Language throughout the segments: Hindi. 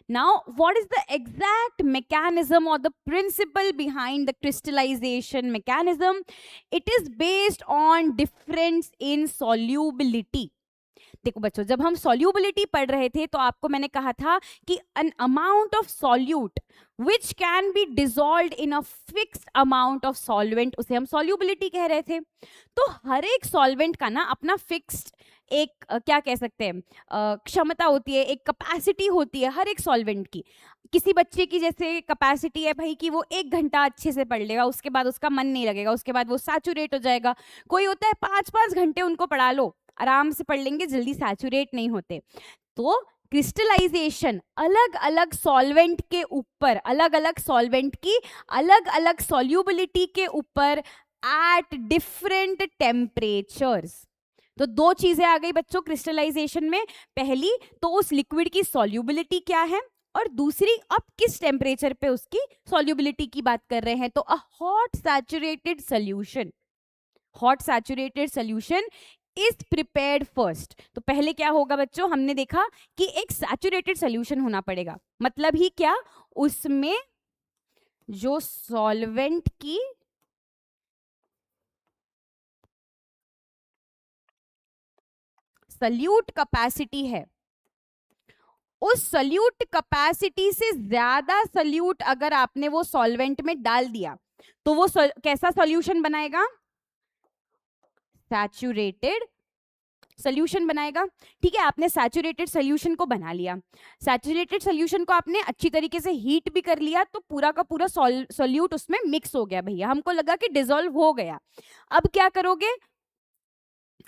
Now, what is the exact mechanism or the principle behind the crystallization mechanism? It is based on difference in solubility. देखो बच्चों, जब हम सॉल्यूबिलिटी पढ़ रहे थे तो आपको मैंने कहा था कि an amount of solute which can be dissolved in a fixed amount of solvent, उसे हम सॉल्यूबिलिटी कह रहे थे. तो हर एक सॉल्वेंट का ना अपना फिक्स्ड एक क्या कह सकते हैं क्षमता होती है, एक कैपेसिटी होती है हर एक सॉल्वेंट की. किसी बच्चे की जैसे कैपेसिटी है भाई कि वो 1 घंटा अच्छे से पढ़ लेगा, उसके बाद उसका मन नहीं लगेगा, उसके बाद वो सैचुरेट हो जाएगा. कोई होता है 5-5 घंटे उनको पढ़ा लो, आराम से पढ़ लेंगे, जल्दी सैचुरेट नहीं होते. तो क्रिस्टलाइजेशन अलग अलग सॉल्वेंट के ऊपर, अलग अलग सॉल्वेंट की अलग अलग सॉल्युबिलिटी के ऊपर एट डिफरेंट टेम्परेचर्स. तो दो चीजें आ गई बच्चों क्रिस्टलाइजेशन में. पहली तो उस लिक्विड की सॉल्युबिलिटी क्या है, और दूसरी अब किस टेम्परेचर पे उसकी सॉल्युबिलिटी की बात कर रहे हैं. तो a hot saturated solution, hot saturated solution is prepared first. तो पहले क्या होगा बच्चों, हमने देखा कि एक सैचुरेटेड सोल्यूशन होना पड़ेगा. मतलब ही क्या, उसमें जो सॉल्वेंट की सल्यूट कैपेसिटी है, उस सल्यूट कैपेसिटी से ज्यादा सल्यूट अगर आपने वो सॉल्वेंट में डाल दिया तो वो कैसा सॉल्यूशन बनाएगा, सैचुरेटेड सोल्यूशन बनाएगा. ठीक है, आपने सैचुरेटेड सोल्यूशन को बना लिया, सैचुरेटेड सोल्यूशन को आपने अच्छी तरीके से हीट भी कर लिया, तो पूरा का पूरा सोल्यूट उसमें मिक्स हो गया भैया, हमको लगा कि डिसॉल्व हो गया. अब क्या करोगे,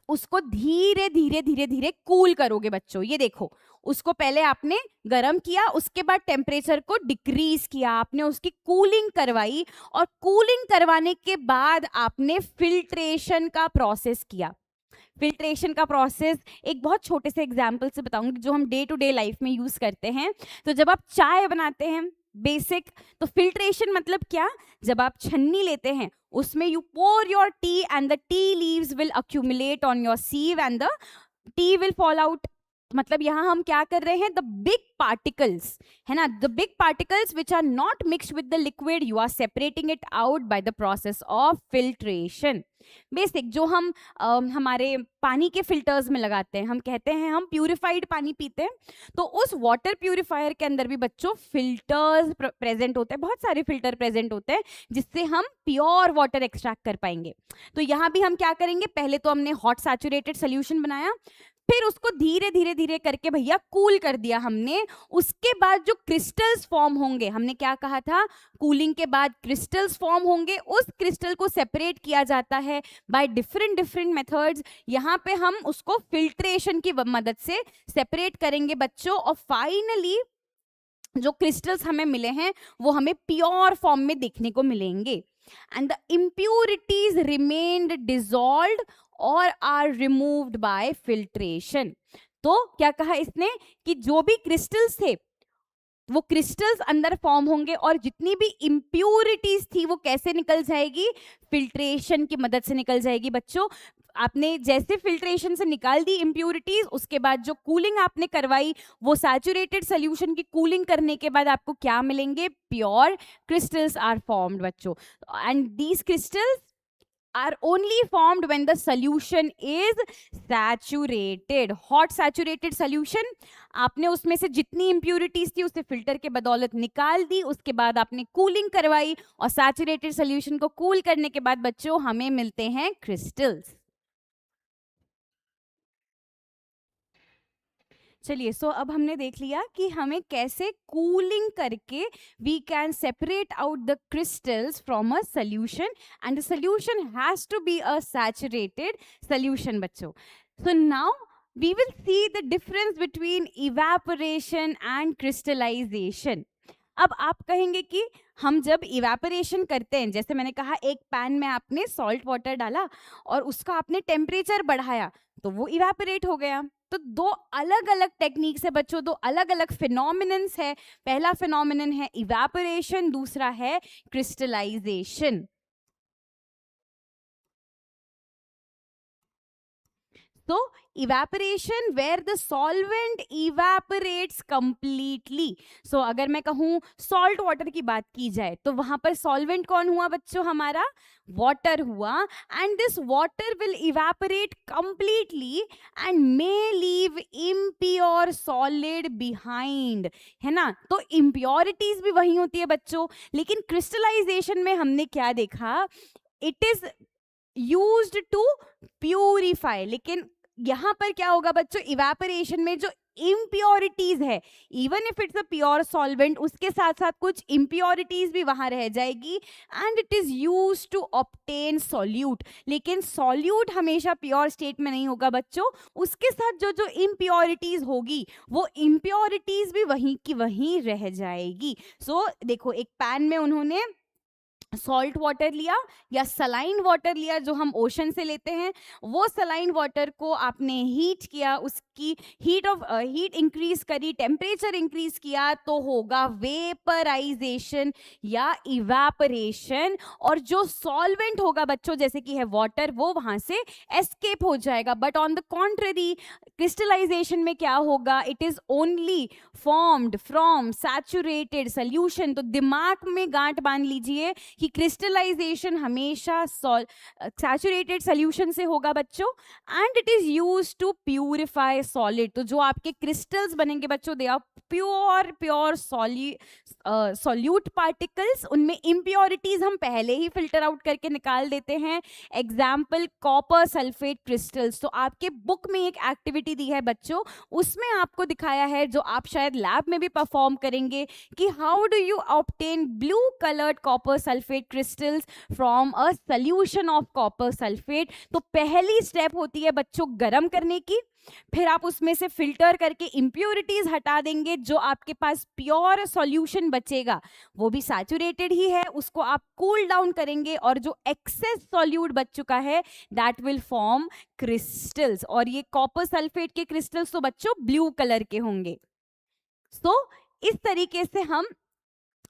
उसको धीरे धीरे धीरे धीरे कूल करोगे बच्चों. ये देखो, उसको पहले आपने गर्म किया, उसके बाद टेम्परेचर को डिक्रीज किया, आपने उसकी कूलिंग करवाई, और कूलिंग करवाने के बाद आपने फिल्ट्रेशन का प्रोसेस किया. फिल्ट्रेशन का प्रोसेस एक बहुत छोटे से एग्जाम्पल से बताऊंगी जो हम डे टू डे लाइफ में यूज करते हैं. तो जब आप चाय बनाते हैं बेसिक, तो फिल्ट्रेशन मतलब क्या, जब आप छन्नी लेते हैं उसमें you pour your tea and the tea leaves will accumulate on your sieve and the tea will fall out. मतलब यहाँ हम क्या कर रहे हैं, द बिग पार्टिकल्स है ना, the big particles which are not mixed with the liquid, you are separating it out by the process of filtration. Basic जो हम हमारे पानी के फिल्टर्स में लगाते हैं, हम कहते हैं हम प्यूरिफाइड पानी पीते हैं, तो उस वाटर प्यूरिफायर के अंदर भी बच्चों फिल्टर्स प्रेजेंट होते हैं, बहुत सारे फिल्टर प्रेजेंट होते हैं जिससे हम प्योर वाटर एक्सट्रैक्ट कर पाएंगे. तो यहाँ भी हम क्या करेंगे, पहले तो हमने हॉट सैचुरेटेड सोल्यूशन बनाया, फिर उसको धीरे धीरे धीरे करके भैया कूल कर दिया हमने. उसके बाद जो क्रिस्टल्स फॉर्म होंगे, हमने क्या कहा था, कूलिंग के बाद क्रिस्टल्स फॉर्म होंगे, उस क्रिस्टल को सेपरेट किया जाता है बाय डिफरेंट डिफरेंट मेथड्स. यहाँ पे हम उसको फिल्ट्रेशन की मदद से सेपरेट करेंगे बच्चों, और फाइनली जो क्रिस्टल्स हमें मिले हैं वो हमें प्योर फॉर्म में देखने को मिलेंगे. And the impurities remained dissolved और आर रिमूव्ड बाय फिल्ट्रेशन. तो क्या कहा इसने कि जो भी क्रिस्टल्स थे वो क्रिस्टल्स अंदर फॉर्म होंगे, और जितनी भी इम्प्यूरिटीज थी वो कैसे निकल जाएगी, फिल्ट्रेशन की मदद से निकल जाएगी बच्चों. आपने जैसे फिल्ट्रेशन से निकाल दी इम्प्यूरिटीज, उसके बाद जो कूलिंग आपने करवाई, वो सैचुरेटेड सोल्यूशन की कूलिंग करने के बाद आपको क्या मिलेंगे, प्योर क्रिस्टल्स आर फॉर्म्ड बच्चों. And these crystals are only formed when the solution is saturated. hot saturated solution, आपने उसमें से जितनी impurities थी उसे फिल्टर के बदौलत निकाल दी, उसके बाद आपने कूलिंग करवाई, और सैचुरेटेड सोल्यूशन को कूल करने के बाद बच्चों हमें मिलते हैं क्रिस्टल्स. चलिए, सो अब हमने देख लिया कि हमें कैसे कूलिंग करके we can separate out the crystals from a solution, and the solution has to be a saturated solution बच्चों. So now we will see the difference between evaporation and crystallization. अब आप कहेंगे कि हम जब इवेपोरेशन करते हैं, जैसे मैंने कहा एक पैन में आपने सॉल्ट वाटर डाला और उसका आपने टेम्परेचर बढ़ाया तो वो इवेपोरेट हो गया. तो दो अलग अलग टेक्निक्स है बच्चों, दो अलग अलग फिनोमिनन्स है. पहला फिनोमिनन है इवेपोरेशन, दूसरा है crystallisation. So evaporation where the solvent evaporates completely. So अगर मैं कहूँ salt water की बात की जाए तो वहां पर solvent कौन हुआ बच्चों, हमारा water हुआ, and this water will evaporate completely and may leave impure solid behind, है ना. तो impurities भी वही होती है बच्चों, लेकिन crystallization में हमने क्या देखा, it is used to purify. लेकिन यहाँ पर क्या होगा बच्चों, इवेपोरेशन में जो इम्प्योरिटीज है, even if it's a pure solvent, उसके साथ साथ कुछ इम्प्योरिटीज भी वहां रह जाएगी, and it is used to obtain solute. लेकिन सॉल्यूट हमेशा प्योर स्टेट में नहीं होगा बच्चों, उसके साथ जो जो इम्प्योरिटीज होगी वो इम्प्योरिटीज भी वहीं की वहीं रह जाएगी. सो देखो, एक पैन में उन्होंने सॉल्ट वाटर लिया या सलाइन वाटर लिया जो हम ओशन से लेते हैं, वो सलाइन वाटर को आपने हीट किया, उसकी हीट इंक्रीज करी, टेम्परेचर इंक्रीज किया, तो होगा वेपराइजेशन या इवेपोरेशन, और जो सॉल्वेंट होगा बच्चों जैसे कि है वाटर, वो वहां से एस्केप हो जाएगा. But on the contrary crystallization में क्या होगा, it is only formed from saturated solution. तो दिमाग में गांठ बांध लीजिए कि क्रिस्टलाइजेशन हमेशा सैचुरेटेड सोल्यूशन से होगा बच्चों, and it is used to purify solid. तो जो आपके क्रिस्टल्स बनेंगे बच्चों, they are pure solute particles. उनमें इम्प्योरिटीज हम पहले ही फिल्टर आउट करके निकाल देते हैं. Example copper sulphate crystals. तो आपके बुक में एक एक्टिविटी दी है बच्चों, उसमें आपको दिखाया है, जो आप शायद लैब में भी परफॉर्म करेंगे, कि how do you obtain blue coloured copper sulphate crystals from a solution of copper sulphate. तो पहली स्टेप होती है बच्चों गर्म करने की, फिर आप उसमें से फिल्टर करके इम्प्योरिटीज हटा देंगे, जो आपके पास प्योर सॉल्यूशन बचेगा वो भी सैचुरेटेड ही है, उसको आप कूल डाउन करेंगे, और जो एक्सेस सॉल्यूट बच चुका है दैट विल फॉर्म क्रिस्टल्स. और ये कॉपर सल्फेट के क्रिस्टल्स तो बच्चों ब्लू कलर के होंगे. सो इस तरीके से हम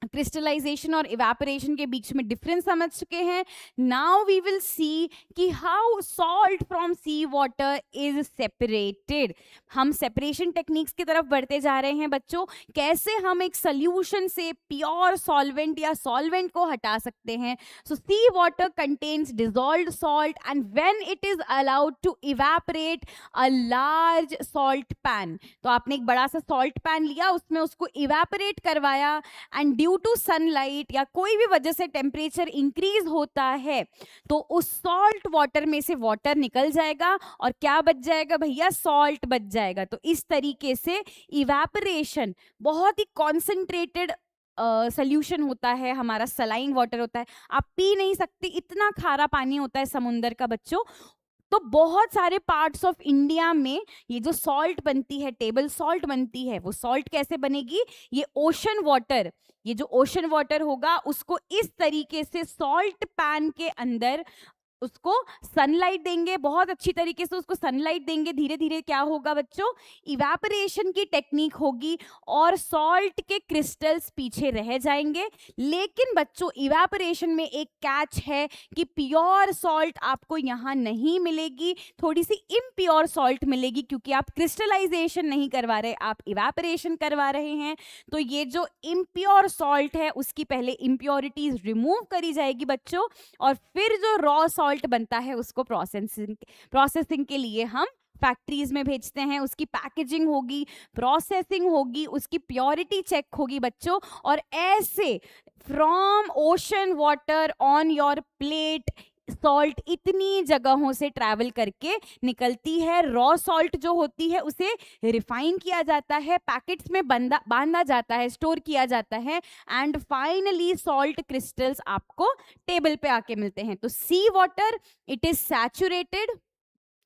क्रिस्टलाइजेशन और इवेपोरेशन के बीच में डिफरेंस समझ चुके हैं. नाउ वी विल सी कि how salt from sea water is separated. हम सेपरेशन टेक्निक्स की तरफ बढ़ते जा रहे हैं बच्चों. कैसे हम एक सोल्यूशन से प्योर सॉल्वेंट या सॉल्वेंट को हटा सकते हैं. So sea water contains dissolved salt, and when it is allowed to evaporate a large salt pan. तो आपने एक बड़ा सा सॉल्ट पैन लिया, उसमें उसको इवेपोरेट करवाया, एंड ड्यू टू सनलाइट या कोई भी वजह से टेम्परेचर इंक्रीज होता है, तो उस सॉल्ट वाटर में से वाटर निकल जाएगा, और क्या बच जाएगा भैया, सॉल्ट बच जाएगा. तो इस तरीके से इवेपोरेशन बहुत ही कॉन्सेंट्रेटेड सोल्यूशन होता है, हमारा सलाइन वाटर होता है, आप पी नहीं सकते, इतना खारा पानी होता है समुंदर का बच्चों. तो बहुत सारे पार्ट्स ऑफ इंडिया में ये जो सॉल्ट बनती है, टेबल सॉल्ट बनती है, वो सॉल्ट कैसे बनेगी, ये ओशन वाटर, ये जो ओशन वाटर होगा उसको इस तरीके से सॉल्ट पैन के अंदर उसको सनलाइट देंगे, बहुत अच्छी तरीके से उसको सनलाइट देंगे, धीरे धीरे क्या होगा बच्चों, इवेपोरेशन की टेक्निक होगी, और सॉल्ट के क्रिस्टल्स पीछे रह जाएंगे. लेकिन बच्चों इवेपोरेशन में एक कैच है कि प्योर सॉल्ट आपको यहाँ नहीं मिलेगी, थोड़ी सी इम्प्योर सॉल्ट मिलेगी, क्योंकि आप क्रिस्टलाइजेशन नहीं करवा रहे, आप इवेपोरेशन करवा रहे हैं. तो ये जो इम्प्योर सॉल्ट है उसकी पहले इम्प्योरिटीज रिमूव करी जाएगी बच्चों, और फिर जो रॉ सॉल्ट बनता है उसको प्रोसेसिंग के लिए हम फैक्ट्रीज में भेजते हैं. उसकी पैकेजिंग होगी, प्रोसेसिंग होगी, उसकी प्योरिटी चेक होगी बच्चों, और ऐसे from ocean water on your plate salt इतनी जगहों से ट्रैवल करके निकलती है. रॉ सॉल्ट जो होती है उसे रिफाइन किया जाता है, पैकेट्स में बांधा जाता है, स्टोर किया जाता है, एंड फाइनली सॉल्ट क्रिस्टल्स आपको टेबल पे आके मिलते हैं. तो सी वाटर इट इज सैचुरेटेड,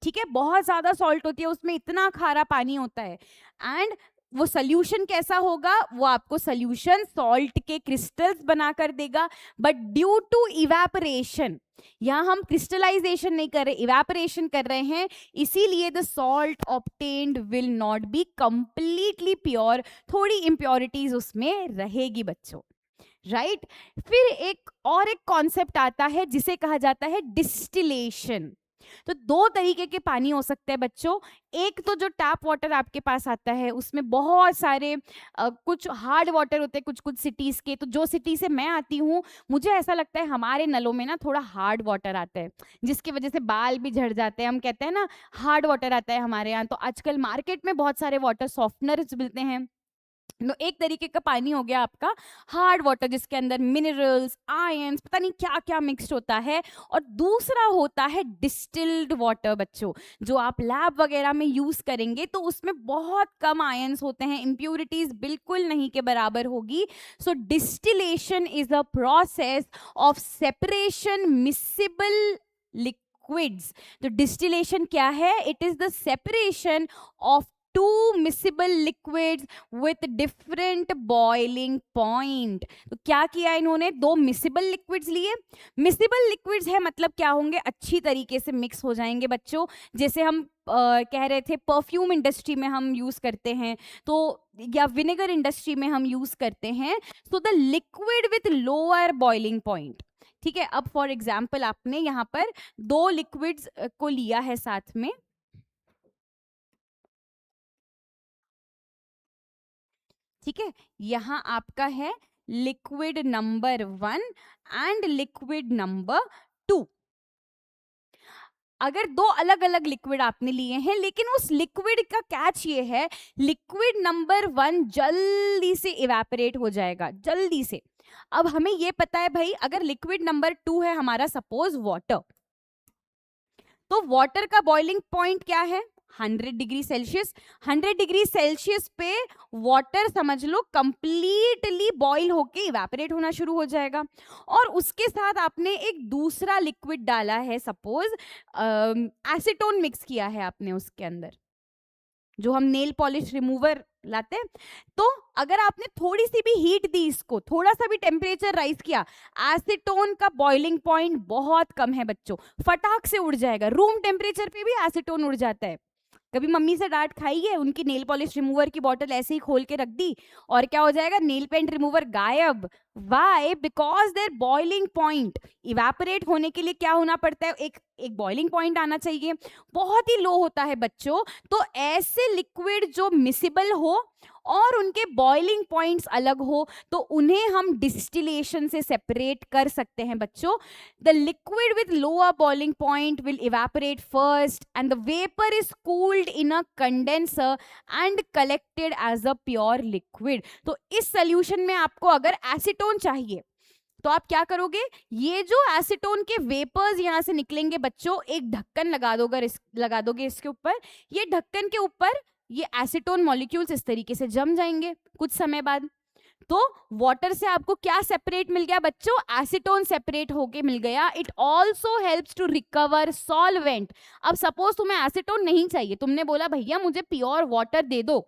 ठीक है, बहुत ज्यादा सॉल्ट होती है उसमें, इतना खारा पानी होता है, एंड वो सोल्यूशन कैसा होगा, वो आपको सोल्यूशन सॉल्ट के क्रिस्टल्स बनाकर देगा. बट ड्यू टू इवेपोरेशन, यहाँ हम क्रिस्टलाइजेशन नहीं कर रहे, इवेपोरेशन कर रहे हैं, इसीलिए the salt obtained will not be completely pure, थोड़ी इम्प्योरिटीज उसमें रहेगी बच्चों. राइट फिर एक कॉन्सेप्ट आता है जिसे कहा जाता है डिस्टिलेशन. तो दो तरीके के पानी हो सकते हैं बच्चों। एक तो जो टैप वाटर आपके पास आता है उसमें बहुत सारे कुछ हार्ड वाटर होते हैं कुछ कुछ सिटीज के। तो जो सिटी से मैं आती हूँ मुझे ऐसा लगता है हमारे नलों में ना थोड़ा हार्ड वाटर आता है, जिसकी वजह से बाल भी झड़ जाते हैं। हम कहते हैं ना हार्ड वाटर आता है हमारे यहाँ। तो आजकल मार्केट में बहुत सारे वाटर सॉफ्टनर्स मिलते हैं। तो एक तरीके का पानी हो गया आपका हार्ड वाटर, जिसके अंदर मिनरल्स, आयंस, पता नहीं क्या क्या मिक्स्ड होता है। और दूसरा होता है डिस्टिल्ड वाटर बच्चों, जो आप लैब वगैरह में यूज करेंगे तो उसमें बहुत कम आयंस होते हैं, इम्प्यूरिटीज बिल्कुल नहीं के बराबर होगी। So distillation is a process of separation miscible liquids. तो डिस्टिलेशन क्या है? It is the separation of two miscible liquids with different boiling point। तो क्या किया इन्होंने? दो मिसिबल लिक्विड्स लिए। मिसिबल लिक्विड्स है मतलब क्या होंगे? अच्छी तरीके से मिक्स हो जाएंगे बच्चों। जैसे हम कह रहे थे परफ्यूम इंडस्ट्री में हम यूज करते हैं, तो या विनेगर इंडस्ट्री में हम यूज करते हैं। So the liquid with lower boiling point. ठीक है, अब फॉर एग्जाम्पल आपने यहाँ पर दो लिक्विड्स को लिया है साथ में। ठीक है, यहाँ आपका है liquid number 1 and liquid number 2। अगर दो अलग अलग लिक्विड आपने लिए हैं, लेकिन उस लिक्विड का कैच ये है, लिक्विड नंबर 1 जल्दी से इवेपोरेट हो जाएगा, जल्दी से। अब हमें ये पता है भाई, अगर लिक्विड नंबर 2 है हमारा सपोज वाटर, तो वाटर का बॉइलिंग पॉइंट क्या है? 100 डिग्री सेल्सियस। 100 डिग्री सेल्सियस पे वाटर समझ लो कंप्लीटली बॉईल होके इवेपोरेट होना शुरू हो जाएगा। और उसके साथ आपने एक दूसरा लिक्विड डाला है, सपोज एसीटोन मिक्स किया है आपने उसके अंदर, जो हम नेल पॉलिश रिमूवर लाते हैं। तो अगर आपने थोड़ी सी भी हीट दी, इसको थोड़ा सा भी टेम्परेचर राइज किया, एसीटोन का बॉइलिंग पॉइंट बहुत कम है बच्चों, फटाक से उड़ जाएगा। रूम टेम्परेचर पे भी एसीटोन उड़ जाता है। कभी मम्मी से डांट खाई है? उनकी नेल पॉलिश रिमूवर की बोतल ऐसे ही खोल के रख दी और क्या हो जाएगा? नेल पेंट रिमूवर गायब। Why? Because their boiling point, evaporate होने के लिए क्या होना पड़ता है? एक बॉइलिंग पॉइंट आना चाहिए, बहुत ही लो होता है बच्चों। तो ऐसे लिक्विड जो मिसिबल हो और उनके बॉइलिंग पॉइंट्स अलग हो, तो उन्हें हम डिस्टिलेशन से सेपरेट कर सकते हैं बच्चों। The liquid with lower boiling point will evaporate first and the vapour is cooled in a condenser and collected as a pure liquid. तो इस सोल्यूशन में आपको अगर एसीटोन चाहिए तो आप क्या करोगे? ये जो एसीटोन के वेपर्स यहां से निकलेंगे बच्चों, एक ढक्कन लगा दोगे इसके ऊपर। ये ढक्कन के ऊपर ये एसीटोन मॉलिक्यूल्स इस तरीके से जम जाएंगे कुछ समय बाद। तो वाटर से आपको क्या सेपरेट मिल गया बच्चों? एसीटोन सेपरेट होके मिल गया। It also helps to recover solvent. अब सपोज तुम्हें एसीटोन नहीं चाहिए, तुमने बोला भैया मुझे प्योर वाटर दे दो,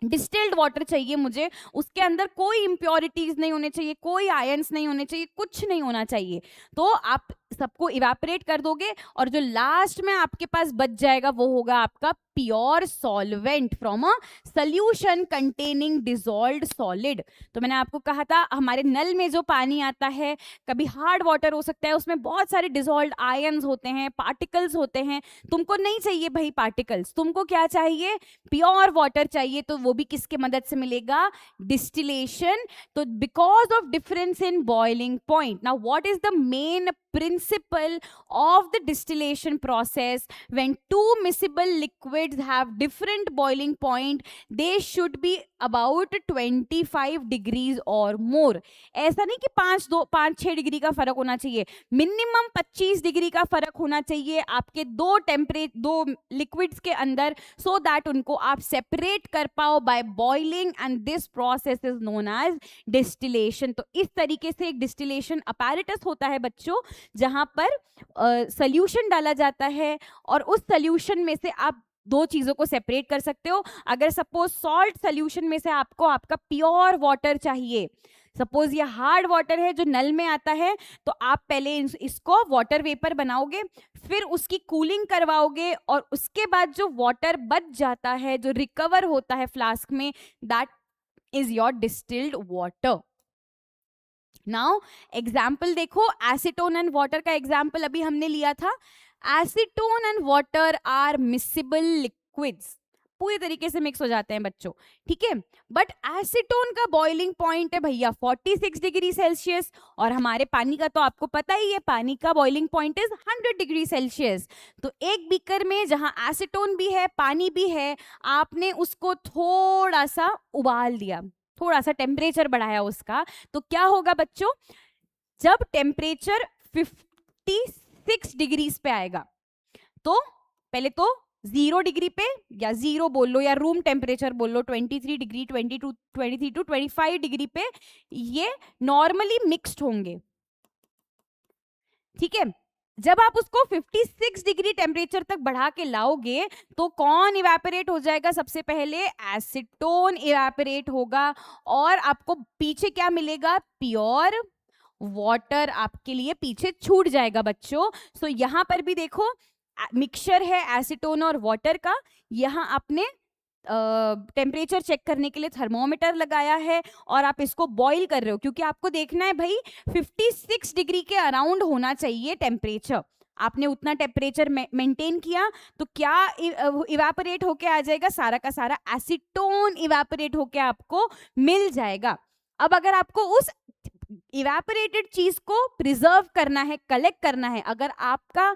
डिस्टिल्ड वाटर चाहिए मुझे, उसके अंदर कोई इंप्योरिटीज नहीं होने चाहिए, कोई आयंस नहीं होने चाहिए, कुछ नहीं होना चाहिए। तो आप सबको इवेपोरेट कर दोगे और जो लास्ट में आपके पास बच जाएगा वो होगा आपका pure solvent from a solution containing dissolved solid. तो मैंने आपको कहा था हमारे नल में जो पानी आता है, कभी हार्ड वाटर हो सकता है, उसमें बहुत सारे डिसॉल्व्ड आयंस होते हैं, पार्टिकल्स होते हैं। तुमको नहीं चाहिए भाई पार्टिकल्स, तुमको क्या चाहिए? प्योर वाटर चाहिए। तो वो भी किसके मदद से मिलेगा? डिस्टिलेशन। तो because of difference in boiling point. Now what is the main principle of the distillation process? When two miscible liquids have different boiling point, they should be about 25 degrees or more। ऐसा नहीं कि 5-6 डिग्री का फर्क होना चाहिए, मिनिमम 25 डिग्री का फर्क होना चाहिए आपके दो लिक्विड्स के अंदर, सो दैट उनको आप सेपरेट कर पाओ by boiling, and this process is known as distillation. तो इस तरीके से एक डिस्टिलेशन अपैरेटस होता है बच्चों, जहां पर सॉल्यूशन डाला जाता है और उस सॉल्यूशन में से आप दो चीजों को सेपरेट कर सकते हो। अगर सपोज सॉल्ट सॉल्यूशन में से आपको आपका प्योर वाटर चाहिए, सपोज ये हार्ड वाटर है जो नल में आता है, तो आप पहले इसको वाटर वेपर बनाओगे, फिर उसकी कूलिंग करवाओगे, और उसके बाद जो वाटर बच जाता है, जो रिकवर होता है फ्लास्क में, that is your distilled water. Now example देखो, एसीटोन एंड वाटर का एग्जाम्पल अभी हमने लिया था। Acetone and water are mixable liquids, पूरी तरीके से मिक्स हो जाते हैं बच्चों, ठीक है। बट एसीटोन का बॉइलिंग पॉइंट है भैया 46 डिग्री सेल्सियस, और हमारे पानी का तो आपको पता ही है, पानी का boiling point is 100 degree Celsius. तो एक बीकर में जहां एसीटोन भी है, पानी भी है, आपने उसको थोड़ा सा उबाल दिया, थोड़ा सा टेम्परेचर बढ़ाया उसका, तो क्या होगा बच्चों, जब टेम्परेचर 56 डिग्री पे आएगा, तो पहले तो 0 डिग्री पे, या 0 बोल लो या रूम टेम्परेचर बोल लो, 23 डिग्री, 23 टू 25 डिग्री पे ये नॉर्मली मिक्स्ड होंगे, ठीक है। जब आप उसको 56 डिग्री टेम्परेचर तक बढ़ा के लाओगे तो कौन इवेपोरेट हो जाएगा, सबसे पहले एसीटोन इवेपोरेट होगा, और आपको पीछे क्या मिलेगा, प्योर वाटर आपके लिए पीछे छूट जाएगा बच्चों। सो यहां पर भी देखो मिक्सचर है एसीटोन और वाटर का, यहाँ आपने टेम्परेचर चेक करने के लिए थर्मोमीटर लगाया है और आप इसको बॉईल कर रहे हो, क्योंकि आपको देखना है भाई 56 डिग्री के अराउंड होना चाहिए टेम्परेचर। आपने उतना टेम्परेचर मेंटेन किया तो क्या इवेपोरेट होके आ जाएगा, सारा का सारा एसीटोन इवेपोरेट होके आपको मिल जाएगा। अब अगर आपको उस इवेपोरेटेड चीज को प्रिजर्व करना है, कलेक्ट करना है, अगर आपका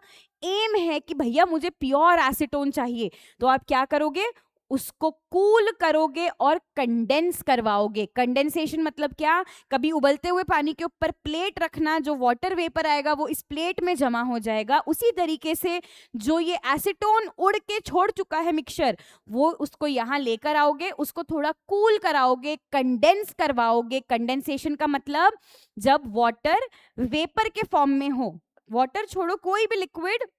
एम है कि भैया मुझे प्योर एसीटोन चाहिए, तो आप क्या करोगे, उसको कूल करोगे और कंडेंस करवाओगे। कंडेंसेशन मतलब क्या, कभी उबलते हुए पानी के ऊपर प्लेट रखना, जो वाटर वेपर आएगा वो इस प्लेट में जमा हो जाएगा। उसी तरीके से जो ये एसीटोन उड़ के छोड़ चुका है मिक्सचर, वो उसको यहाँ लेकर आओगे, उसको थोड़ा कूल कराओगे, कंडेंस करवाओगे। कंडेंसेशन का मतलब जब वाटर वेपर के फॉर्म में हो, वाटर छोड़ो कोई भी लिक्विड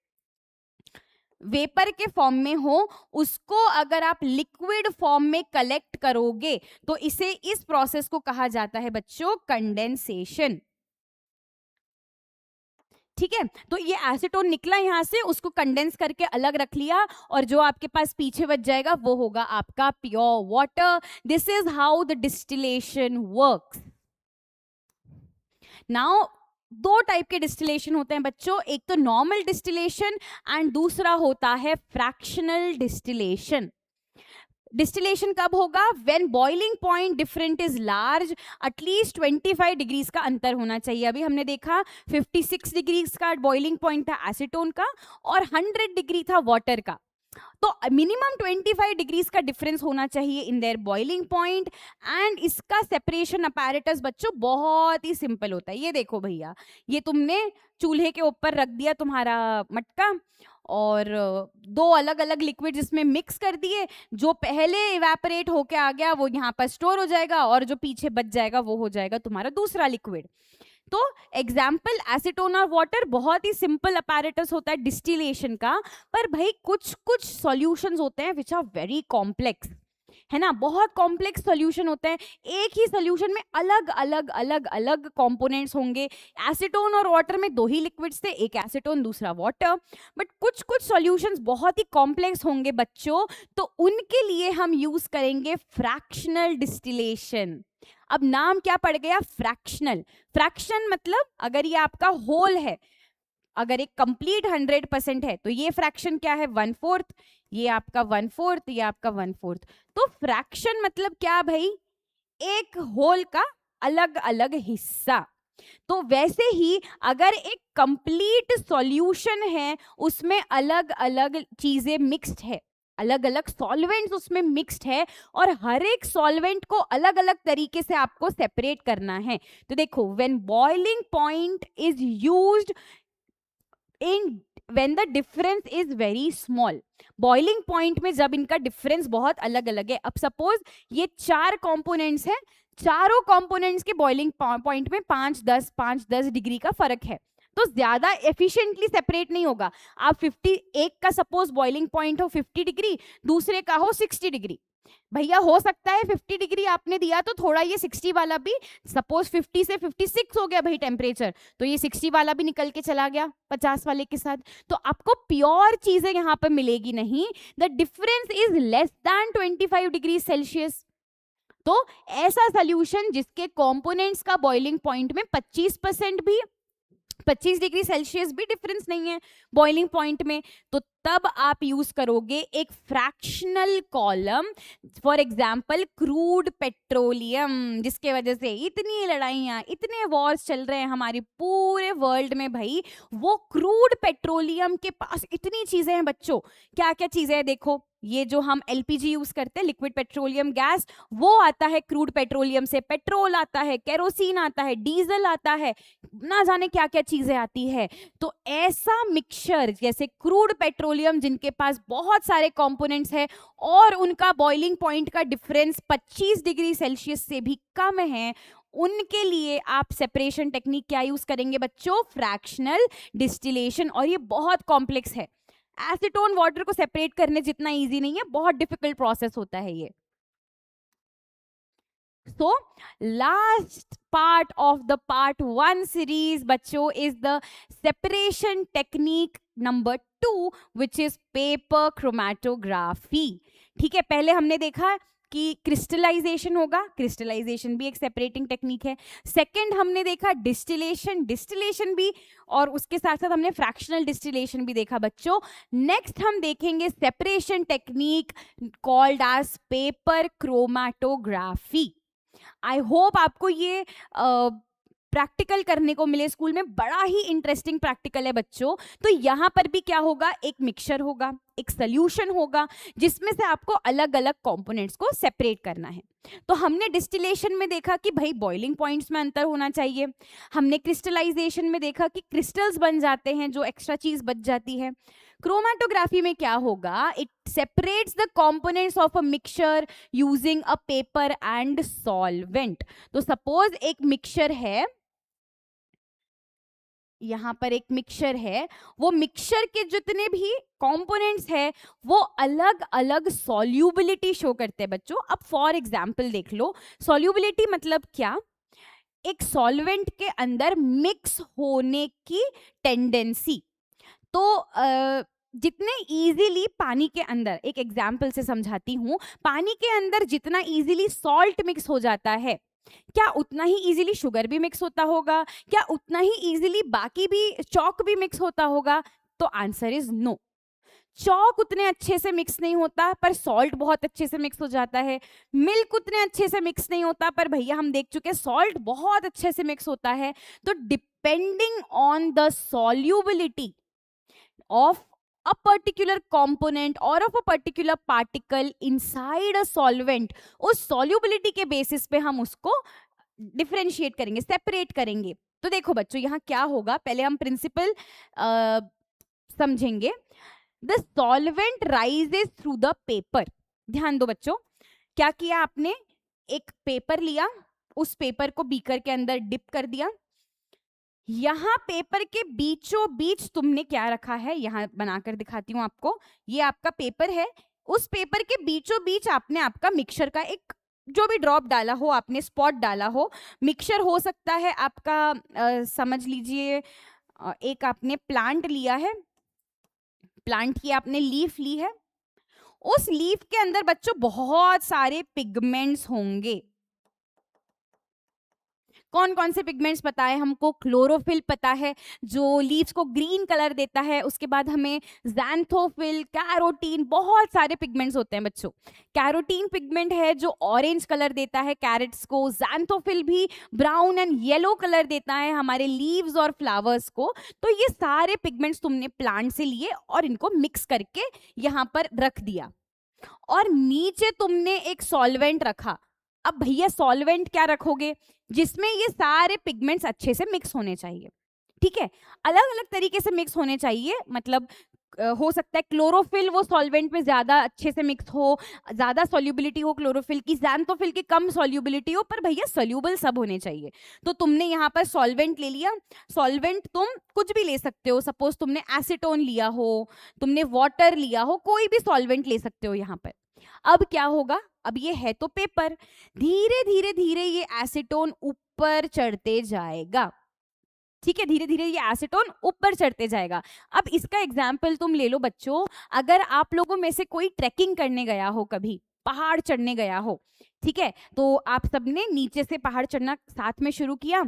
वेपर के फॉर्म में हो, उसको अगर आप लिक्विड फॉर्म में कलेक्ट करोगे तो इसे, इस प्रोसेस को कहा जाता है बच्चों कंडेंसेशन, ठीक है। तो ये एसीटोन निकला यहां से, उसको कंडेंस करके अलग रख लिया, और जो आपके पास पीछे बच जाएगा वो होगा आपका pure water. This is how the distillation works. Now दो टाइप के डिस्टिलेशन होते हैं बच्चों, एक तो नॉर्मल डिस्टिलेशन एंड दूसरा होता है फ्रैक्शनल डिस्टिलेशन। डिस्टिलेशन कब होगा, when boiling point different is large, at least 25 degrees का अंतर होना चाहिए। अभी हमने देखा 56 डिग्रीज का बॉइलिंग पॉइंट था एसीटोन का और 100 डिग्री था वाटर का, तो मिनिमम 25 डिग्रीज का डिफरेंस होना चाहिए in their boiling point. And इसका सेपरेशन अपैरेटस बच्चों बहुत ही सिंपल होता है। ये देखो भैया, ये तुमने चूल्हे के ऊपर रख दिया तुम्हारा मटका, और दो अलग अलग लिक्विड इसमें मिक्स कर दिए, जो पहले इवेपोरेट होके आ गया वो यहाँ पर स्टोर हो जाएगा, और जो पीछे बच जाएगा वो हो जाएगा तुम्हारा दूसरा लिक्विड। तो एग्जाम्पल एसीटोन और वाटर, बहुत ही सिंपल अपैरेटस होता है डिस्टिलेशन का, पर भाई कुछ कुछ सॉल्यूशंस होते हैं विच आर वेरी कॉम्प्लेक्स, है ना, बहुत कॉम्प्लेक्स सॉल्यूशन होते हैं। एक ही सॉल्यूशन में अलग अलग अलग अलग कंपोनेंट्स होंगे। एसीटोन और वाटर में दो ही लिक्विड्स थे, एक एसीटोन दूसरा वाटर, बट कुछ कुछ सॉल्यूशंस बहुत ही कॉम्प्लेक्स होंगे बच्चों, तो उनके लिए हम यूज करेंगे फ्रैक्शनल डिस्टिलेशन। अब नाम क्या पड़ गया, फ्रैक्शनल। फ्रैक्शन मतलब अगर ये आपका होल है, अगर एक कंप्लीट 100% है तो ये फ्रैक्शन क्या है, 1/4, ये आपका 1/4, ये आपका 1/4। तो फ्रैक्शन मतलब क्या भाई, एक होल का अलग अलग हिस्सा। तो वैसे ही अगर एक कंप्लीट सॉल्यूशन है, उसमें अलग अलग चीजें मिक्स्ड है, अलग अलग सॉल्वेंट्स उसमें मिक्स्ड है, और हर एक सॉल्वेंट को अलग अलग तरीके से आपको सेपरेट करना है। तो देखो, when boiling point is used in, when the difference is very small, boiling point में जब इनका डिफरेंस बहुत अलग अलग है, अब सपोज ये 4 कंपोनेंट्स हैं, चारों कंपोनेंट्स के बॉइलिंग पॉइंट में 5-10 डिग्री का फर्क है, तो ज्यादा एफिशिएंटली सेपरेट नहीं होगा। आप 51 का सपोज बॉइलिंग पॉइंट हो 50 डिग्री, दूसरे का हो 60 डिग्री, भैया हो सकता है 50 डिग्री आपने दिया तो थोड़ा ये 60 वाला भी, सपोज 50 से 56 हो गया भाई टेम्परेचर, तो ये 60 वाला भी निकल के चला गया 50 वाले के साथ, तो आपको प्योर चीजें यहाँ पर मिलेगी नहीं। The difference is less than 25 degree Celsius. तो ऐसा सोल्यूशन जिसके कंपोनेंट्स का बॉइलिंग पॉइंट में 25% भी 25 डिग्री सेल्सियस भी डिफरेंस नहीं है बॉइलिंग पॉइंट में, तो तब आप यूज करोगे एक fractional column, for example crude petroleum, जिसके वजह से इतनी लड़ाइयां, इतने वॉर्स चल रहे हैं हमारे पूरे वर्ल्ड में भाई, वो क्रूड पेट्रोलियम के पास इतनी चीजें हैं बच्चों। क्या क्या चीजें हैं देखो, ये जो हम एलपीजी यूज करते हैं, लिक्विड पेट्रोलियम गैस, वो आता है क्रूड पेट्रोलियम से, पेट्रोल आता है, केरोसिन आता है, डीजल आता है, ना जाने क्या क्या चीजें आती है। तो ऐसा मिक्सचर जैसे क्रूड पेट्रोलियम जिनके पास बहुत सारे कंपोनेंट्स है और उनका बॉइलिंग पॉइंट का डिफरेंस 25 डिग्री सेल्सियस से भी कम है, उनके लिए आप सेपरेशन टेक्निक क्या यूज करेंगे बच्चों? Fractional distillation. और ये बहुत कॉम्प्लेक्स है, एसीटोन वाटर को सेपरेट करने जितना इजी नहीं है, बहुत डिफिकल्ट प्रोसेस होता है ये। So last part of the part 1 series बच्चों is the separation technique number 2 which is paper chromatography। ठीक है, पहले हमने देखा कि क्रिस्टलाइजेशन होगा, क्रिस्टलाइजेशन भी एक सेपरेटिंग टेक्निक है। सेकंड हमने देखा डिस्टिलेशन, डिस्टिलेशन भी, और उसके साथ साथ हमने फ्रैक्शनल डिस्टिलेशन भी देखा बच्चों। नेक्स्ट हम देखेंगे separation technique called as paper chromatography. I hope आपको ये प्रैक्टिकल करने को मिले स्कूल में, बड़ा ही इंटरेस्टिंग प्रैक्टिकल है बच्चों। तो यहाँ पर भी क्या होगा, एक मिक्सचर होगा, एक सॉल्यूशन होगा, जिसमें से आपको अलग अलग कंपोनेंट्स को सेपरेट करना है। तो हमने डिस्टिलेशन में देखा कि भाई बॉइलिंग पॉइंट्स में अंतर होना चाहिए, हमने क्रिस्टलाइजेशन में देखा कि क्रिस्टल्स बन जाते हैं, जो एक्स्ट्रा चीज बच जाती है। क्रोमैटोग्राफी में क्या होगा, it separates the components of a mixture using a paper and solvent. तो सपोज एक मिक्सचर है, यहाँ पर एक मिक्सचर है, वो मिक्सचर के जितने भी कंपोनेंट्स है वो अलग अलग सॉल्युबिलिटी शो करते हैं बच्चों। अब फॉर एग्जांपल देख लो, सॉल्युबिलिटी मतलब क्या, एक सॉल्वेंट के अंदर मिक्स होने की टेंडेंसी। तो जितने इजीली पानी के अंदर, एक एग्जाम्पल से समझाती हूँ, पानी के अंदर जितना इजीली सॉल्ट मिक्स हो जाता है, क्या उतना ही इजीली शुगर भी मिक्स होता होगा? क्या उतना ही इजीली बाकी भी चॉक भी मिक्स होता होगा? तो आंसर इज नो। चॉक उतने अच्छे से मिक्स नहीं होता, पर सॉल्ट बहुत अच्छे से मिक्स हो जाता है। मिल्क उतने अच्छे से मिक्स नहीं होता, पर भैया हम देख चुके सॉल्ट बहुत अच्छे से मिक्स होता है। तो depending on the solubility of a particular component or of a particular particle inside a solvent, उस solubility के बेसिस पे हम उसको डिफरेंशिएट करेंगे, सेपरेट करेंगे। तो देखो बच्चों यहाँ क्या होगा, पहले हम प्रिंसिपल समझेंगे। The solvent rises through the paper. ध्यान दो बच्चों, क्या किया आपने, एक पेपर लिया, उस पेपर को बीकर के अंदर डिप कर दिया, यहाँ पेपर के बीचों बीच तुमने क्या रखा है, यहाँ बनाकर दिखाती हूँ आपको, ये आपका पेपर है, उस पेपर के बीचों बीच आपने आपका मिक्सचर का एक जो भी ड्रॉप डाला हो, आपने स्पॉट डाला हो, मिक्सचर हो सकता है आपका समझ लीजिए एक आपने प्लांट लिया है, प्लांट की आपने लीफ ली है, उस लीफ के अंदर बच्चों बहुत सारे पिगमेंट्स होंगे। कौन कौन से पिगमेंट्स पता है हमको? क्लोरोफिल पता है, जो लीव्स को ग्रीन कलर देता है। उसके बाद हमें ज़ैंथोफिल, कैरोटीन, बहुत सारे पिगमेंट्स होते हैं बच्चों। कैरोटीन पिगमेंट है जो ऑरेंज कलर देता है कैरेट्स को, ज़ैंथोफिल भी ब्राउन एंड येलो कलर देता है हमारे लीव्स और फ्लावर्स को। तो ये सारे पिगमेंट्स तुमने प्लांट से लिए और इनको मिक्स करके यहाँ पर रख दिया, और नीचे तुमने एक सॉल्वेंट रखा। अब भैया सॉल्वेंट क्या रखोगे, जिसमें ये सारे पिगमेंट्स अच्छे से मिक्स होने चाहिए, ठीक है, अलग अलग तरीके से मिक्स होने चाहिए। मतलब हो सकता है क्लोरोफिल वो सॉल्वेंट में ज्यादा अच्छे से मिक्स हो, ज्यादा सॉल्युबिलिटी हो क्लोरोफिल की, ज़ैंथोफिल की कम सॉल्युबिलिटी हो, पर भैया सॉल्युबल सब होने चाहिए। तो तुमने यहाँ पर सॉल्वेंट ले लिया, सॉल्वेंट तुम कुछ भी ले सकते हो, सपोज तुमने एसीटोन लिया हो, तुमने वाटर लिया हो, कोई भी सॉल्वेंट ले सकते हो यहाँ पर। अब क्या होगा, अब ये है तो पेपर, धीरे धीरे धीरे ये एसीटोन ऊपर चढ़ते जाएगा, ठीक है, धीरे धीरे ये एसीटोन ऊपर चढ़ते जाएगा। अब इसका एग्जाम्पल तुम ले लो बच्चों, अगर आप लोगों में से कोई ट्रैकिंग करने गया हो कभी, पहाड़ चढ़ने गया हो, ठीक है, तो आप सबने नीचे से पहाड़ चढ़ना साथ में शुरू किया।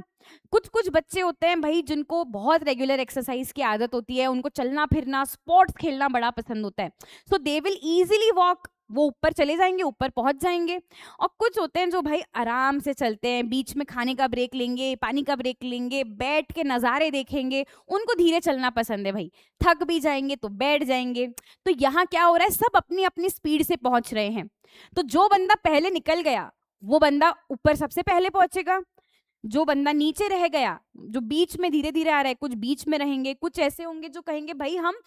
कुछ कुछ बच्चे होते हैं भाई जिनको बहुत रेगुलर एक्सरसाइज की आदत होती है, उनको चलना फिरना स्पोर्ट्स खेलना बड़ा पसंद होता है, सो दे विल इजीली वॉक, वो ऊपर चले जाएंगे, ऊपर पहुंच जाएंगे। और कुछ होते हैं जो भाई आराम से चलते हैं, बीच में खाने का ब्रेक लेंगे, पानी का ब्रेक लेंगे, बैठ के नज़ारे देखेंगे, उनको धीरे चलना पसंद है भाई, थक भी जाएंगे तो बैठ जाएंगे। तो यहाँ क्या हो रहा है, सब अपनी अपनी स्पीड से पहुंच रहे हैं, तो जो बंदा पहले निकल गया वो बंदा ऊपर सबसे पहले पहुंचेगा, जो बंदा नीचे रह गया, जो बीच में धीरे धीरे आ रहा है, कुछ बीच में रहेंगे, कुछ ऐसे होंगे जो कहेंगे भाई हम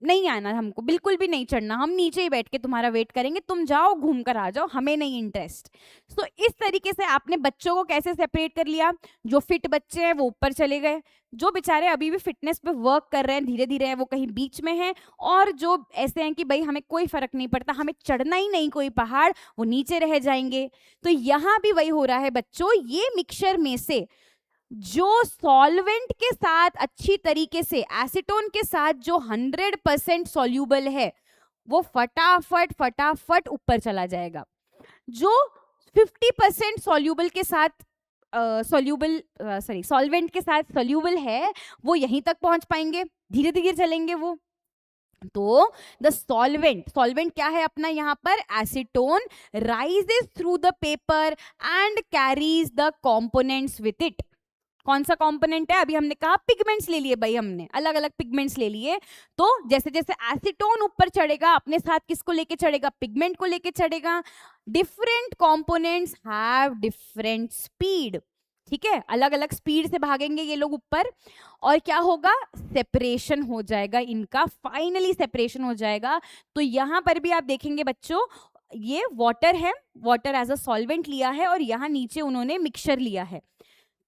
नहीं आना, हमको बिल्कुल भी नहीं चढ़ना, हम नीचे ही बैठ के तुम्हारा वेट करेंगे, तुम जाओ घूम कर आ जाओ, हमें नहीं इंटरेस्ट। तो इस तरीके से आपने बच्चों को कैसे सेपरेट कर लिया, जो फिट बच्चे हैं वो ऊपर चले गए, जो बेचारे अभी भी फिटनेस पे वर्क कर रहे हैं धीरे धीरे हैं वो कहीं बीच में हैं, और जो ऐसे हैं कि भाई हमें कोई फर्क नहीं पड़ता, हमें चढ़ना ही नहीं कोई पहाड़, वो नीचे रह जाएंगे। तो यहाँ भी वही हो रहा है बच्चों, ये मिक्सचर में से जो सॉल्वेंट के साथ अच्छी तरीके से, एसीटोन के साथ जो 100% सॉल्यूबल है, वो फटाफट फटाफट ऊपर चला जाएगा। जो 50% सॉल्यूबल के साथ सॉल्वेंट के साथ सॉल्यूबल है, वो यहीं तक पहुंच पाएंगे, धीरे धीरे चलेंगे वो। तो द सॉल्वेंट क्या है अपना यहाँ पर, acetone rises through the paper and carries the components with it. कौन सा कंपोनेंट है, अभी हमने कहा पिगमेंट्स ले लिए भाई, हमने अलग अलग पिगमेंट्स ले लिए। तो जैसे जैसे एसीटोन ऊपर चढ़ेगा, अपने साथ किसको लेके चढ़ेगा, पिगमेंट को लेके चढ़ेगा। Different components have different speed, ठीक है, अलग अलग स्पीड से भागेंगे ये लोग ऊपर, और क्या होगा, सेपरेशन हो जाएगा इनका, फाइनली सेपरेशन हो जाएगा। तो यहां पर भी आप देखेंगे बच्चों, ये वाटर है, वाटर एज अ सॉल्वेंट लिया है, और यहाँ नीचे उन्होंने मिक्सचर लिया है।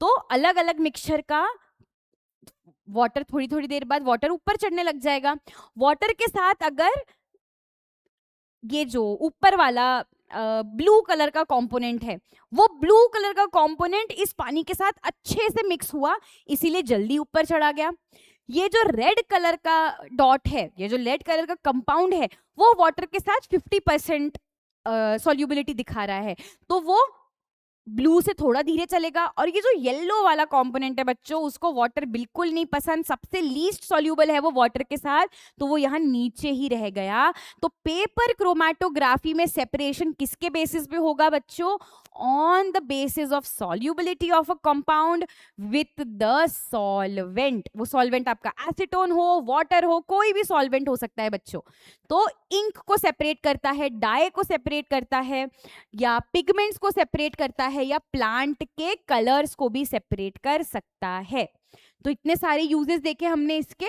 तो अलग अलग मिक्सचर का वाटर, थोड़ी थोड़ी देर बाद वाटर ऊपर चढ़ने लग जाएगा। वाटर के साथ अगर ये जो ऊपर वाला ब्लू कलर का कंपोनेंट है, वो ब्लू कलर का कंपोनेंट इस पानी के साथ अच्छे से मिक्स हुआ, इसीलिए जल्दी ऊपर चढ़ा गया। ये जो रेड कलर का डॉट है, ये जो रेड कलर का कंपाउंड है, वो वाटर के साथ 50% सॉल्युबिलिटी दिखा रहा है, तो वो ब्लू से थोड़ा धीरे चलेगा। और ये जो येलो वाला कंपोनेंट है बच्चों, उसको वाटर बिल्कुल नहीं पसंद, सबसे लीस्ट सॉल्यूबल है वो वाटर के साथ, तो वो यहाँ नीचे ही रह गया। तो पेपर क्रोमैटोग्राफी में सेपरेशन किसके बेसिस पे होगा बच्चों, on the basis of solubility of a compound with the solvent. वो सॉल्वेंट आपका एसीटोन हो, वाटर हो, कोई भी सॉल्वेंट हो सकता है बच्चों। तो इंक को सेपरेट करता है, डाई को सेपरेट करता है, या पिगमेंट्स को सेपरेट करता है, या प्लांट के कलर्स को भी सेपरेट कर सकता है। तो इतने सारे यूजेस देखे हमने इसके।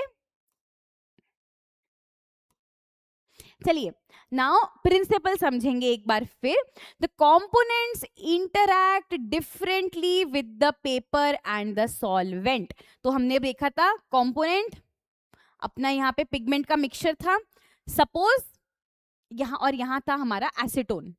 चलिए नाउ प्रिंसिपल समझेंगे एक बार फिर। The components interact differently with the paper and the solvent. तो हमने देखा था कंपोनेंट अपना, यहाँ पे पिगमेंट का मिक्सचर था, सपोज यहाँ, और यहाँ था हमारा एसीटोन।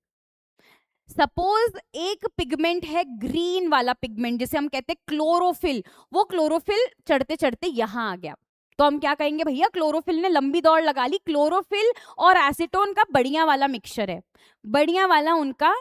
सपोज एक पिगमेंट है ग्रीन वाला पिगमेंट, जिसे हम कहते हैं क्लोरोफिल, वो क्लोरोफिल चढ़ते चढ़ते यहाँ आ गया, तो हम क्या कहेंगे, भैया क्लोरोफिल ने लंबी दौड़ लगा ली। क्लोरोफिल और एसीटोन का बढ़िया वाला मिक्सचर है, बढ़िया वाला उनका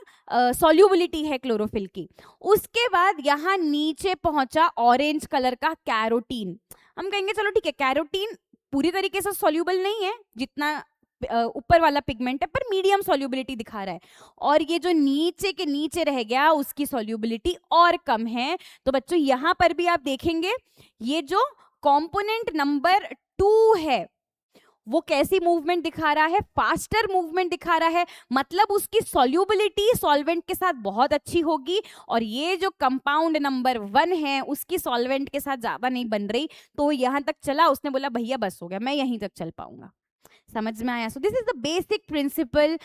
सॉल्युबिलिटी है क्लोरोफिल की। उसके बाद यहाँ नीचे पहुंचा ऑरेंज कलर का कैरोटीन, हम कहेंगे चलो ठीक है, कैरोटीन पूरी तरीके से सॉल्युबल नहीं है जितना ऊपर वाला पिगमेंट है, पर मीडियम सॉल्युबिलिटी दिखा रहा है, और ये जो नीचे के नीचे रह गया उसकी सॉल्युबिलिटी और कम है। तो बच्चों यहाँ पर भी आप देखेंगे, ये जो कंपोनेंट नंबर 2 है वो कैसी मूवमेंट दिखा रहा है, फास्टर मूवमेंट दिखा रहा है, मतलब उसकी सॉल्युबिलिटी सॉल्वेंट के साथ बहुत अच्छी होगी। और ये जो कंपाउंड नंबर 1 है उसकी सॉल्वेंट के साथ ज्यादा नहीं बन रही, तो यहाँ तक चला, उसने बोला भैया बस हो गया, मैं यहीं तक चल पाऊंगा। समझ में आया? So this is the basic principle.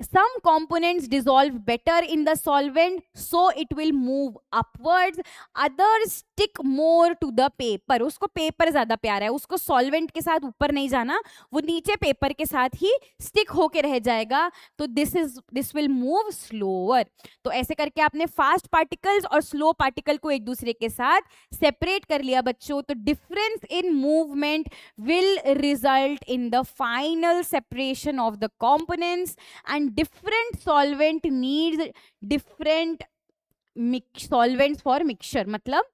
Some components dissolve better in the solvent, so it will move upwards. Others stick more to the paper. उसको पेपर ज्यादा प्यारा है, उसको सॉल्वेंट के साथ ऊपर नहीं जाना, वो नीचे पेपर के साथ ही स्टिक होके रह जाएगा। तो दिस विल मूव स्लोअर। तो ऐसे करके आपने फास्ट पार्टिकल्स और स्लो पार्टिकल को एक दूसरे के साथ सेपरेट कर लिया बच्चों। तो difference in movement will result in the final separation of the components, and different solvent needs different solvents for mixture, मतलब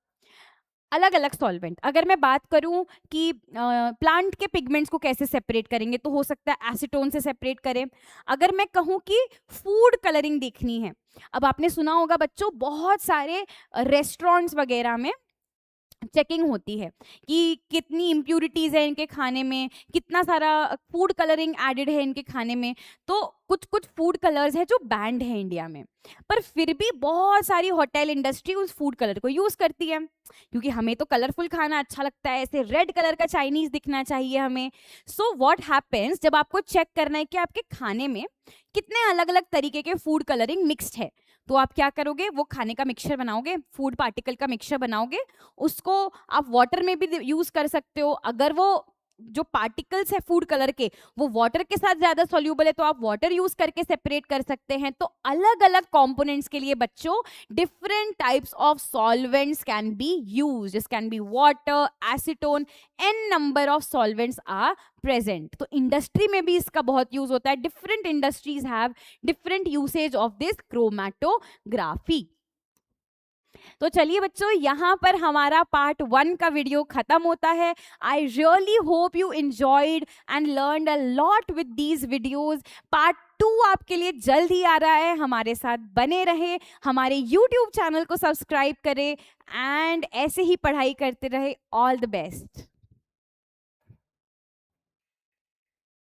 अलग अलग सॉल्वेंट। अगर मैं बात करूं कि प्लांट के पिगमेंट्स को कैसे सेपरेट करेंगे, तो हो सकता है एसीटोन से सेपरेट करें। अगर मैं कहूं कि फूड कलरिंग देखनी है, अब आपने सुना होगा बच्चों, बहुत सारे रेस्टोरेंट्स वगैरह में चेकिंग होती है कि कितनी इम्प्यूरिटीज है इनके खाने में, कितना सारा फूड कलरिंग एडेड है इनके खाने में। तो कुछ कुछ फूड कलर्स है जो बैंड है इंडिया में, पर फिर भी बहुत सारी होटल इंडस्ट्री उस फूड कलर को यूज करती है, क्योंकि हमें तो कलरफुल खाना अच्छा लगता है, ऐसे रेड कलर का चाइनीज दिखना चाहिए हमें। सो व्हाट हैपेंस, जब आपको चेक करना है कि आपके खाने में कितने अलग अलग तरीके के फूड कलरिंग मिक्स्ड है, तो आप क्या करोगे, वो खाने का मिक्सचर बनाओगे, फूड पार्टिकल का मिक्सचर बनाओगे, उसको आप वाटर में भी यूज कर सकते हो। अगर वो जो पार्टिकल्स है फूड कलर के वो वाटर के साथ ज्यादा सॉल्यूबल है, तो आप वाटर यूज करके सेपरेट कर सकते हैं। तो अलग अलग कंपोनेंट्स के लिए बच्चों different types of solvents can be used. This can be water, acetone, an number of solvents are present. तो इंडस्ट्री में भी इसका बहुत यूज होता है। Different industries have different usage of this chromatography. तो चलिए बच्चों, यहाँ पर हमारा पार्ट 1 का वीडियो खत्म होता है। I really hope you enjoyed and learned a lot with these videos. Part 2 आपके लिए जल्द ही आ रहा है, हमारे साथ बने रहे, हमारे यूट्यूब चैनल को सब्सक्राइब करें एंड ऐसे ही पढ़ाई करते रहे। All the best.